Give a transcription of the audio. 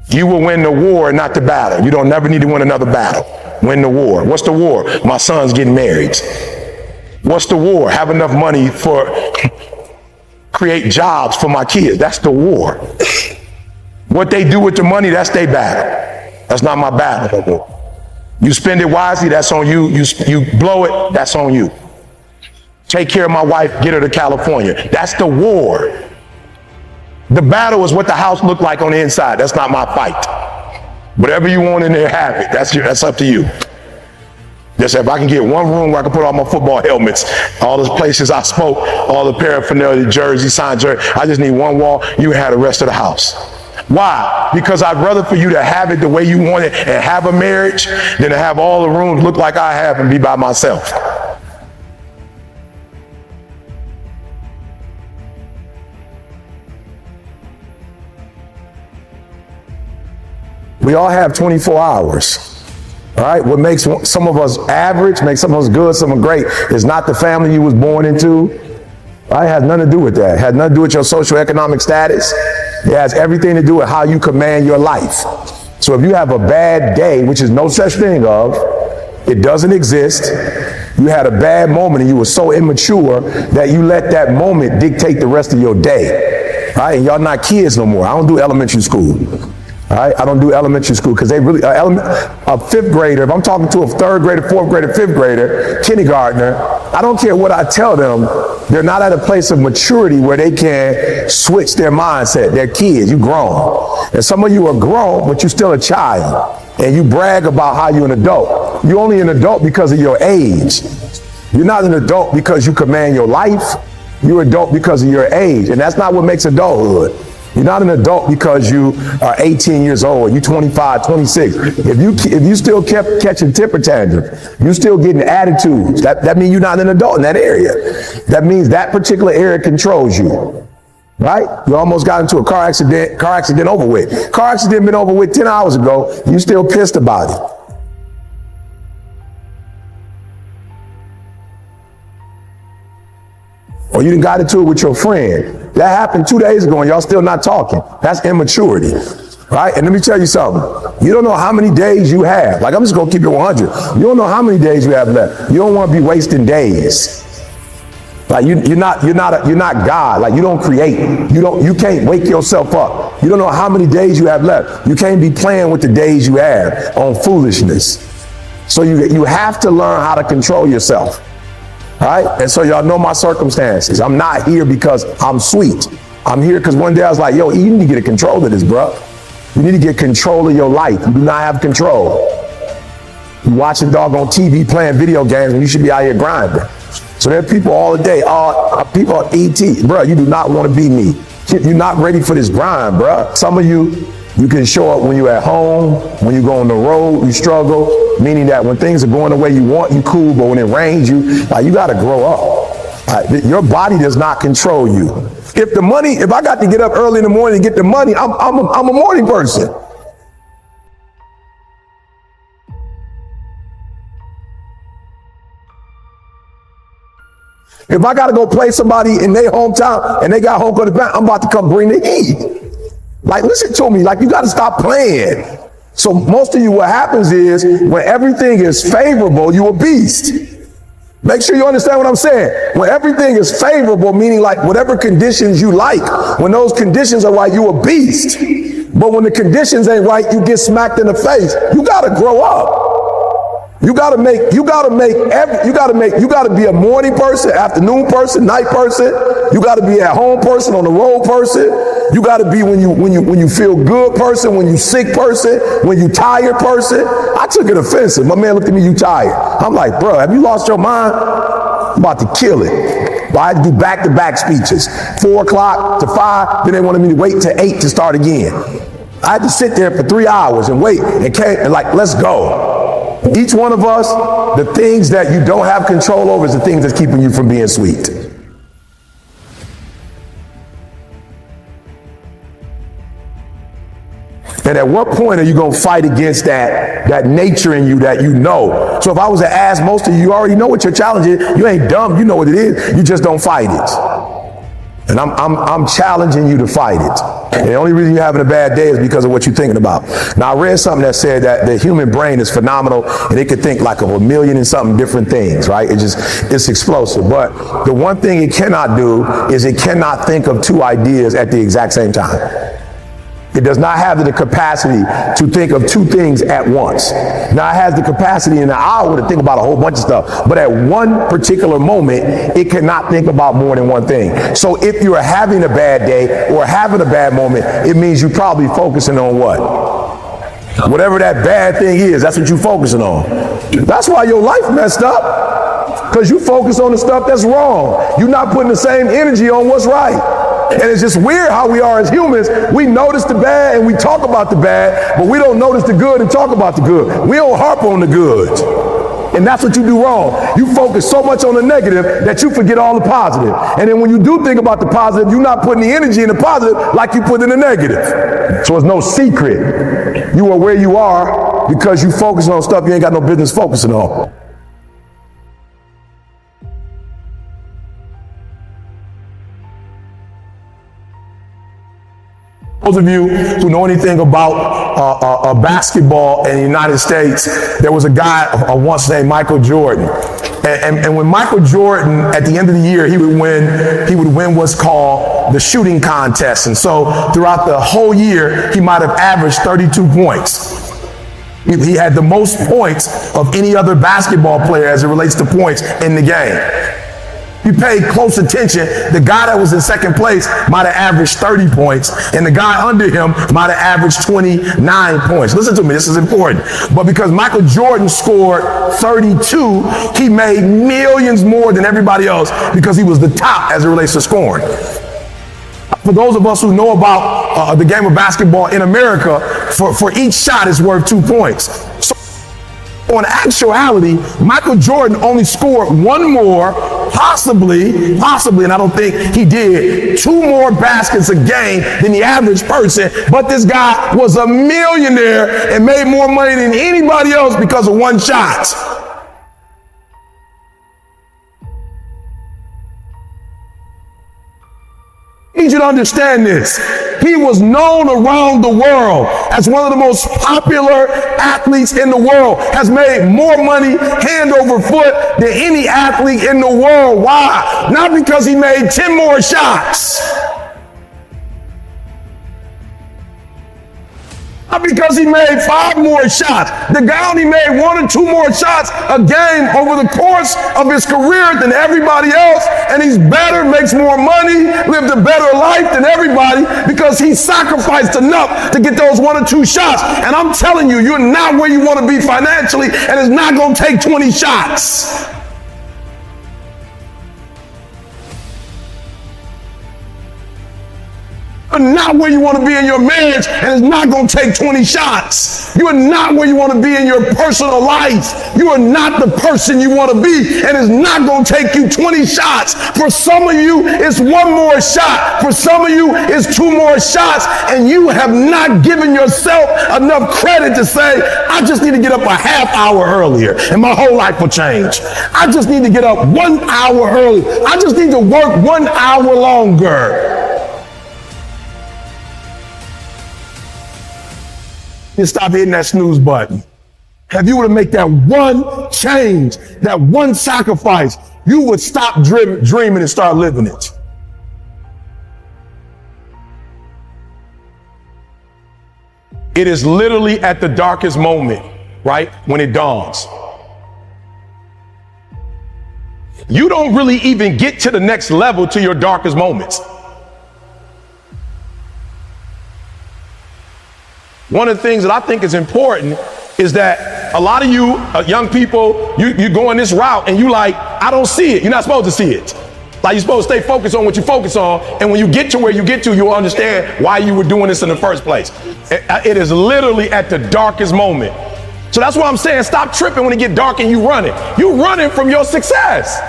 You will win the war, not the battle. You don't never need to win another battle. Win the war. What's the war? My son's getting married. What's the war? Have enough money for create jobs for my kids. That's the war. What they do with the money, that's their battle. That's not my battle no more. You spend it wisely, that's on you. You blow it, that's on you. Take care of my wife, get her to California. That's the war. The battle is what the house looked like on the inside. That's not my fight. Whatever you want in there, have it. That's up to you. Just if I can get one room where I can put all my football helmets, all the places I spoke, all the paraphernalia, jersey, signed jersey. I just need one wall. You had the rest of the house. Why? Because I'd rather for you to have it the way you want it and have a marriage than to have all the rooms look like I have and be by myself. We all have 24 hours. All right, what makes some of us average, makes some of us good, some of us great, is not the family you was born into. Right? It has nothing to do with that. It has nothing to do with your socioeconomic status. It has everything to do with how you command your life. So if you have a bad day, which is no such thing of, it doesn't exist. You had a bad moment and you were so immature that you let that moment dictate the rest of your day. Right? And y'all not kids no more. I don't do elementary school. All right, I don't do elementary school because they really, a fifth grader, if I'm talking to a third grader, fourth grader, fifth grader, kindergartner, I don't care what I tell them, they're not at a place of maturity where they can switch their mindset. They're kids, you grown. And some of you are grown, but you're still a child. And you brag about how you're an adult. You're only an adult because of your age. You're not an adult because you command your life. You're an adult because of your age. And that's not what makes adulthood. You're not an adult because you are 18 years old, you're 25, 26. If you still kept catching temper tantrums, you still getting attitudes, that means you're not an adult in that area. That means that particular area controls you, right? You almost got into a car accident over with. Car accident been over with 10 hours ago, you still pissed about it. Or you done got into it with your friend. That happened 2 days ago and y'all still not talking. That's immaturity, right? And let me tell you something. You don't know how many days you have. Like, I'm just gonna keep it 100. You don't know how many days you have left. You don't want to be wasting days. Like you're not God. Like you don't create. You can't wake yourself up. You don't know how many days you have left. You can't be playing with the days you have on foolishness. So you have to learn how to control yourself. All right, and so y'all know my circumstances. I'm not here because I'm sweet. I'm here because one day I was like, yo, you need to get control of this, bro. You need to get control of your life. You do not have control. You watching doggone TV playing video games when you should be out here grinding. So there are people all the day, people on ET. Bro, you do not want to be me. You're not ready for this grind, bro. Some of you can show up when you're at home, when you go on the road, you struggle, meaning that when things are going the way you want, you cool, but when it rains, you got to grow up. Your body does not control you. If I got to get up early in the morning to get the money, I'm a morning person. If I got to go play somebody in their hometown and they got home court advantage, I'm about to come bring the heat. Like, listen to me, like you got to stop playing. So most of you, what happens is when everything is favorable, you a beast. Make sure you understand what I'm saying. When everything is favorable, meaning like whatever conditions you like, when those conditions are right, you a beast. But when the conditions ain't right, you get smacked in the face. You got to grow up. You got to be a morning person, afternoon person, night person. You got to be at home person, on the road person. You got to be when you feel good person, when you sick person, when you tired person. I took it offensive. My man looked at me, you tired. I'm like, bro, have you lost your mind? I'm about to kill it. But I had to do back-to-back speeches, 4 o'clock to 5. Then they wanted me to wait till 8 to start again. I had to sit there for 3 hours and wait and like, let's go. Each one of us, the things that you don't have control over is the things that's keeping you from being sweet. And at what point are you going to fight against that nature in you that you know? So if I was to ask most of you, you already know what your challenge is. You ain't dumb. You know what it is. You just don't fight it. And I'm challenging you to fight it. And the only reason you're having a bad day is because of what you're thinking about. Now, I read something that said that the human brain is phenomenal and it could think like of 1,000,000 and something different things, right? It's explosive. But the one thing it cannot do is it cannot think of two ideas at the exact same time. It does not have the capacity to think of two things at once. Now, it has the capacity in an hour to think about a whole bunch of stuff, but at one particular moment, it cannot think about more than one thing. So if you're having a bad day or having a bad moment, it means you're probably focusing on what? Whatever that bad thing is, that's what you're focusing on. That's why your life messed up, because you focus on the stuff that's wrong. You're not putting the same energy on what's right. And it's just weird how we are as humans. We notice the bad and we talk about the bad, but we don't notice the good and talk about the good. We don't harp on the good. And that's what you do wrong. You focus so much on the negative that you forget all the positive. And then when you do think about the positive, you're not putting the energy in the positive like you put in the negative. So it's no secret. You are where you are because you focus on stuff you ain't got no business focusing on. Those of you who know anything about basketball in the United States, there was a guy once named Michael Jordan. And when Michael Jordan, at the end of the year, he would win what's called the shooting contest. And so throughout the whole year, he might have averaged 32 points. He had the most points of any other basketball player as it relates to points in the game. You paid close attention, the guy that was in second place might have averaged 30 points, and the guy under him might have averaged 29 points. Listen to me, this is important. But because Michael Jordan scored 32, he made millions more than everybody else because he was the top as it relates to scoring. For those of us who know about the game of basketball in America, for each shot is worth 2 points. So in actuality, Michael Jordan only scored one more, possibly, and I don't think he did, 2 more baskets a game than the average person, but this guy was a millionaire and made more money than anybody else because of one shot. I need you to understand this. He was known around the world as one of the most popular athletes in the world, has made more money hand over foot than any athlete in the world. Why? Not because he made 10 more shots. Not because he made 5 more shots. The guy only made 1 or 2 more shots a game over the course of his career than everybody else, and he's better, makes more money, lived a better life than everybody because he sacrificed enough to get those 1 or 2 shots. And I'm telling you, you're not where you want to be financially, and it's not going to take 20 shots. You're not where you want to be in your marriage, and it's not going to take 20 shots. You are not where you want to be in your personal life. You are not the person you want to be, and it's not going to take you 20 shots. For some of you, it's 1 more shot. For some of you, it's 2 more shots, and you have not given yourself enough credit to say, I just need to get up a half hour earlier, and my whole life will change. I just need to get up 1 hour earlier. I just need to work 1 hour longer. You stop hitting that snooze button. If you were to make that one change, that one sacrifice, you would stop dreaming and start living it. It is literally at the darkest moment, right, when it dawns. You don't really even get to the next level to your darkest moments. One of the things that I think is important is that a lot of you young people, you going this route and you like, I don't see it. You're not supposed to see it. Like, you're supposed to stay focused on what you focus on. And when you get to where you get to, you'll understand why you were doing this in the first place. It is literally at the darkest moment. So that's why I'm saying stop tripping when it get dark and you running. You're running from your success.